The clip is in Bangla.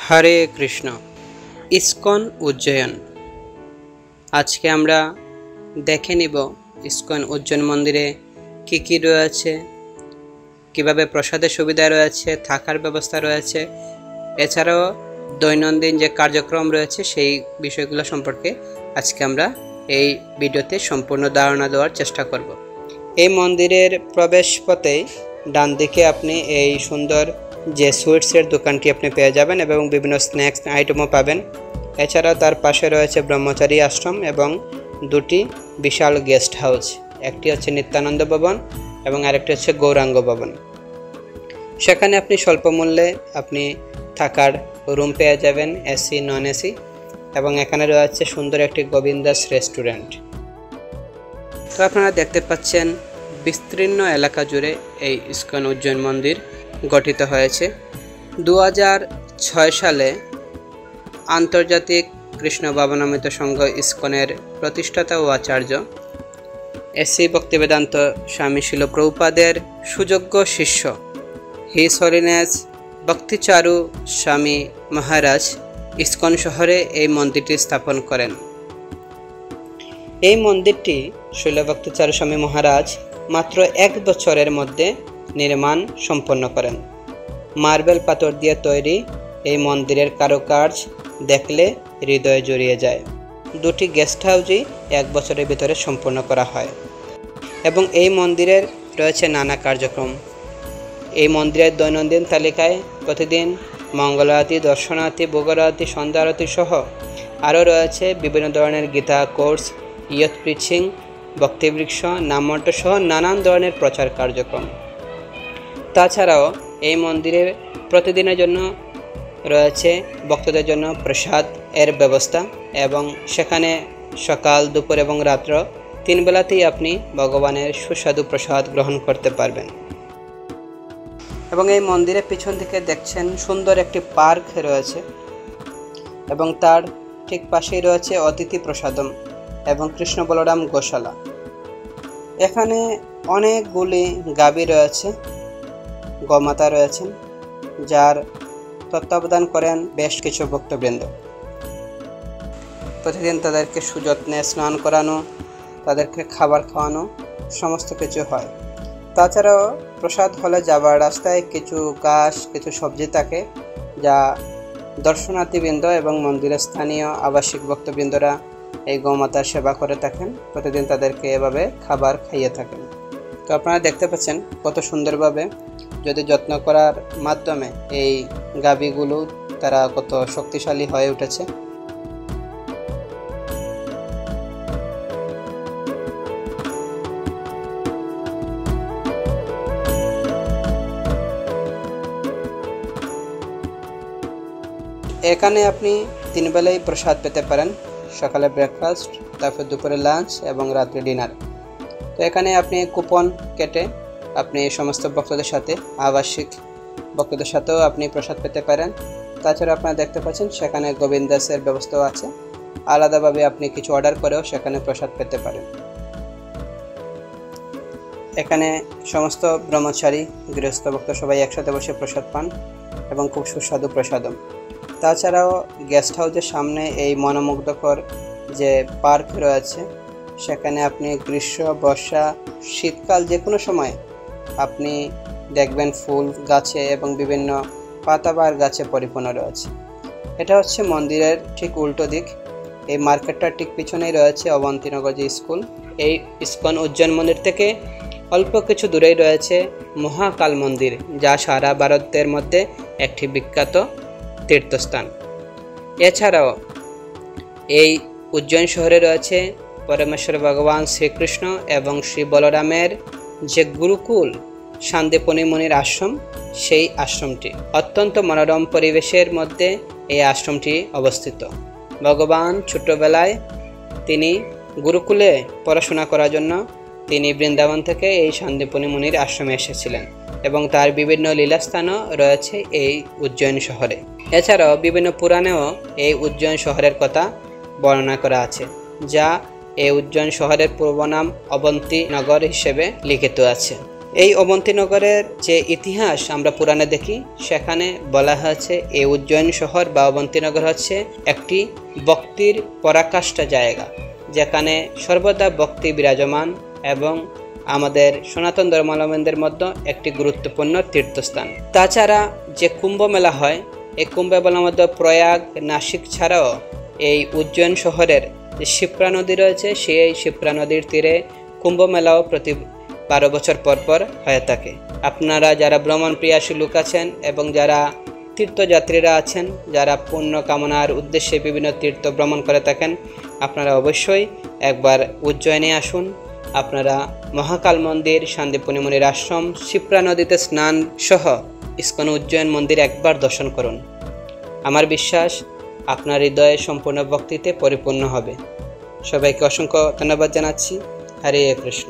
হরে কৃষ্ণ। ইসকন উজ্জয়ন। আজকে আমরা দেখে নিব ইসকন উজ্জয়ন মন্দিরে কি কি রয়েছে, কিভাবে প্রসাদের সুবিধা রয়েছে, থাকার ব্যবস্থা রয়েছে, এছাড়াও দৈনন্দিন যে কার্যক্রম রয়েছে সেই বিষয়গুলো সম্পর্কে আজকে আমরা এই ভিডিওতে সম্পূর্ণ ধারণা দেওয়ার চেষ্টা করব। এই মন্দিরের প্রবেশ পথে ডান দিকে আপনি এই সুন্দর যে সুইটসের দোকানটি আপনি পেয়ে যাবেন এবং বিভিন্ন স্ন্যাক্স আইটেমও পাবেন। এছাড়াও তার পাশে রয়েছে ব্রহ্মচারী আশ্রম এবং দুটি বিশাল গেস্ট হাউস, একটি হচ্ছে নিত্যানন্দ ভবন এবং আরেকটি হচ্ছে গৌরাঙ্গ ভবন। সেখানে আপনি স্বল্প মূল্যে আপনি থাকার রুম পেয়ে যাবেন, এসি নন এসি, এবং এখানে রয়েছে সুন্দর একটি গোবিন্দাস রেস্টুরেন্ট। তো আপনারা দেখতে পাচ্ছেন বিস্তীর্ণ এলাকা জুড়ে এই ইসকন উজ্জয়ন মন্দির গঠিত হয়েছে। 2006 সালে আন্তর্জাতিক কৃষ্ণ ভাবনামৃত সংঘ ইসকনের প্রতিষ্ঠাতা ও আচার্য এসি ভক্তিবেদান্ত স্বামী শিল প্রভুপাদের সুযোগ্য শিষ্য হিজ হলিনেস ভক্তিচারু স্বামী মহারাজ ইসকন শহরে এই মন্দিরটি স্থাপন করেন। এই মন্দিরটি শিল ভক্তিচারু স্বামী মহারাজ মাত্র 1 বছরের মধ্যে নির্মাণ সম্পন্ন করেন। মার্বেল পাথর দিয়ে তৈরি এই মন্দিরের কারুকার্য দেখলে হৃদয় জড়িয়ে যায়। দুটি গেস্ট হাউসই 1 বছরের ভিতরে সম্পূর্ণ করা হয় এবং এই মন্দিরের রয়েছে নানা কার্যক্রম। এই মন্দিরের দৈনন্দিন তালিকায় প্রতিদিন মঙ্গল আরতি, দর্শন আরতি, ভোগ আরতি, সন্ধ্যা আরতি সহ আরও রয়েছে বিভিন্ন ধরনের গীতা কোর্স, ইয়থ প্রিচিং, ভক্তিবৃক্ষ, নামমন্ত্র সহ নানান ধরনের প্রচার কার্যক্রম। তাছাড়াও এই মন্দিরে প্রতিদিনের জন্য রয়েছে ভক্তদের জন্য প্রসাদ এর ব্যবস্থা এবং সেখানে সকাল, দুপুর এবং রাত্র 3 বেলাতেই আপনি ভগবানের সুস্বাদু প্রসাদ গ্রহণ করতে পারবেন। এবং এই মন্দিরের পিছন দিকে দেখছেন সুন্দর একটি পার্ক রয়েছে এবং তার ঠিক পাশেই রয়েছে অতিথি প্রসাদম এবং কৃষ্ণ বলরাম গোশালা। এখানে অনেকগুলি গাভী রয়েছে, গোমাতা রয়েছেন, যার তত্ত্বাবধান করেন বেশ কিছু ভক্তবৃন্দ। প্রতিদিন তাদেরকে সুযত্নে স্নান করানো, তাদেরকে খাবার খাওয়ানো সমস্ত কিছু হয়। তাছাড়াও প্রসাদ হলে যাবার রাস্তায় কিছু ঘাস, কিছু সবজি থাকে, যা দর্শনার্থীবৃন্দ এবং মন্দিরের স্থানীয় আবাসিক ভক্তবৃন্দরা এই গৌমাতার সেবা করে থাকেন। প্রতিদিন তাদেরকে এভাবে খাবার খাইয়ে থাকেন। তো আপনারা দেখতে পাচ্ছেন কত সুন্দরভাবে যদি যত্ন করার মাধ্যমে এই গাভীগুলো তারা কত শক্তিশালী হয়ে উঠেছে। এখানে আপনি 3 বেলাই প্রসাদ পেতে পারেন, সকালে ব্রেকফাস্ট, তারপর দুপুরে লাঞ্চ এবং রাত্রে ডিনার। তো এখানে আপনি কুপন কেটে আপনি সমস্ত ভক্তদের সাথে, আবাসিক ভক্তদের সাথেও আপনি প্রসাদ পেতে পারেন। তাছাড়া আপনারা দেখতে পাচ্ছেন সেখানে গোবিন্দাসের ব্যবস্থাও আছে, আলাদাভাবে আপনি কিছু অর্ডার করেও সেখানে প্রসাদ পেতে পারেন। এখানে সমস্ত ব্রহ্মচারী, গৃহস্থ ভক্ত সবাই একসাথে বসে প্রসাদ পান এবং খুব সুস্বাদু প্রসাদম। তাছাড়াও গেস্ট হাউসের সামনে এই মনোমুগ্ধকর যে পার্ক রয়েছে, সেখানে আপনি গ্রীষ্ম, বর্ষা, শীতকাল যে কোনো সময় আপনি দেখবেন ফুল গাছে এবং বিভিন্ন পাতাবাহার গাছে পরিপূর্ণ রয়েছে। এটা হচ্ছে মন্দিরের ঠিক উল্টো দিক। এই মার্কেটটার ঠিক পিছনেই রয়েছে অবন্তীনগর যে স্কুল। এই ইসকন উজ্জয়ন মন্দির থেকে অল্প কিছু দূরেই রয়েছে মহাকাল মন্দির, যা সারা ভারতের মধ্যে একটি বিখ্যাত তীর্থস্থান। এছাড়াও এই উজ্জয়ন শহরে রয়েছে পরমেশ্বর ভগবান শ্রীকৃষ্ণ এবং শ্রী বলরামের যে গুরুকুল শান্তিপনি মুনির আশ্রম, সেই আশ্রমটি অত্যন্ত মনোরম পরিবেশের মধ্যে এই আশ্রমটি অবস্থিত। ভগবান ছোট্টবেলায় তিনি গুরুকুলে পড়াশোনা করার জন্য তিনি বৃন্দাবন থেকে এই শান্তিপনি মুনির আশ্রমে এসেছিলেন এবং তার বিভিন্ন লীলাস্থানও রয়েছে এই উজ্জয়ন শহরে। এছাড়াও বিভিন্ন পুরাণেও এই উজ্জয়ন শহরের কথা বর্ণনা করা আছে, যা এই উজ্জয়ন শহরের পূর্ব নাম অবন্তী নগর হিসেবে লিখিত আছে। এই অবন্তীনগরের যে ইতিহাস আমরা পুরাণে দেখি, সেখানে বলা হয়েছে এই উজ্জয়িনী শহর বা অবন্তীনগর হচ্ছে একটি ভক্তির পরাকাষ্ঠা জায়গা, যেখানে সর্বদা ভক্তি বিরাজমান এবং আমাদের সনাতন ধর্মাবলম্বীদের মধ্যে একটি গুরুত্বপূর্ণ তীর্থস্থান। তাছাড়া যে কুম্ভ মেলা হয়, এই কুম্ভ মেলার মধ্যে প্রয়াগ, নাসিক ছাড়াও এই উজ্জয়ন শহরের যে শিপ্রা নদী রয়েছে, সেই শিপ্রা নদীর তীরে কুম্ভ মেলাও প্রতি 12 বছর পর হয়ে থাকে। আপনারা যারা ভ্রমণ প্রিয়াসী লোক আছেন এবং যারা তীর্থযাত্রীরা আছেন, যারা পুণ্য কামনার উদ্দেশ্যে বিভিন্ন তীর্থ ভ্রমণ করে থাকেন, আপনারা অবশ্যই একবার উজ্জয়িনী আসুন। আপনারা মহাকাল মন্দির, শান্তিপুনি মুনির আশ্রম, শিপ্রা নদীতে স্নান সহ ইস্কন উজ্জয়ন মন্দির একবার দর্শন করুন। আমার বিশ্বাস আপনার হৃদয়ে সম্পূর্ণ ভক্তিতে পরিপূর্ণ হবে। সবাইকে অসংখ্য ধন্যবাদ জানাচ্ছি। হরে কৃষ্ণ।